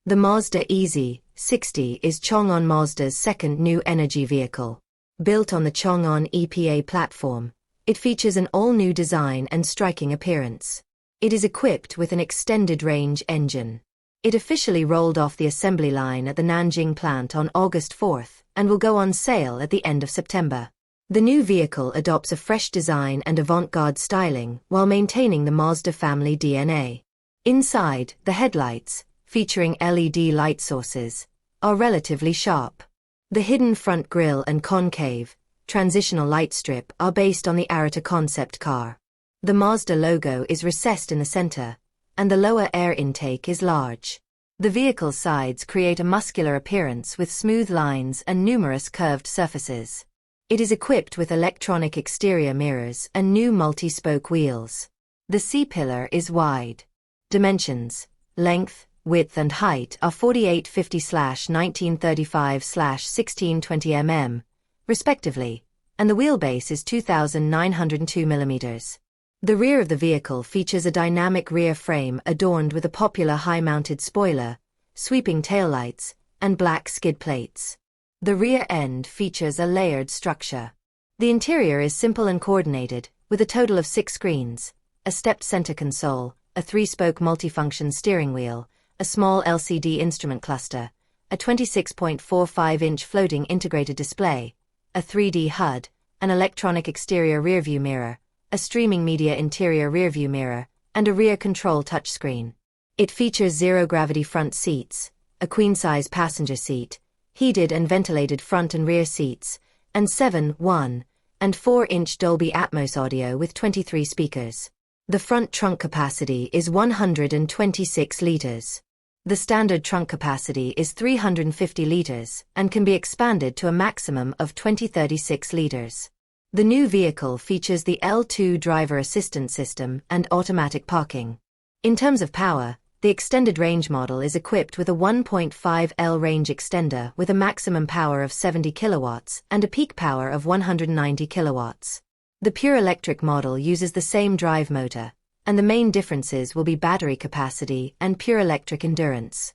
The Mazda EZ-60 is Changan Mazda's second new energy vehicle. Built on the Changan EPA platform, it features an all-new design and striking appearance. It is equipped with an extended-range engine. It officially rolled off the assembly line at the Nanjing plant on August 4 and will go on sale at the end of September. The new vehicle adopts a fresh design and avant-garde styling while maintaining the Mazda family DNA. Inside, the headlights, featuring LED light sources, are relatively sharp. The hidden front grille and concave, transitional light strip are based on the ARATA concept car. The Mazda logo is recessed in the center, and the lower air intake is large. The vehicle's sides create a muscular appearance with smooth lines and numerous curved surfaces. It is equipped with electronic exterior mirrors and new multi-spoke wheels. The C-pillar is wide. Dimensions, length, width and height are 4850/1935/1620 mm, respectively, and the wheelbase is 2,902 mm. The rear of the vehicle features a dynamic rear frame adorned with a popular high-mounted spoiler, sweeping taillights, and black skid plates. The rear end features a layered structure. The interior is simple and coordinated, with a total of 6 screens, a stepped center console, a 3-spoke multifunction steering wheel, a small LCD instrument cluster, a 26.45-inch floating integrated display, a 3D HUD, an electronic exterior rearview mirror, a streaming media interior rearview mirror, and a rear control touchscreen. It features zero-gravity front seats, a queen-size passenger seat, heated and ventilated front and rear seats, and 7, 1, and 4-inch Dolby Atmos audio with 23 speakers. The front trunk capacity is 126 liters. The standard trunk capacity is 350 liters and can be expanded to a maximum of 36 liters. The new vehicle features the L2 driver assistance system and automatic parking. In terms of power, the extended range model is equipped with a 1.5 L range extender with a maximum power of 70 kilowatts and a peak power of 190 kilowatts. The pure electric model uses the same drive motor, and the main differences will be battery capacity and pure electric endurance.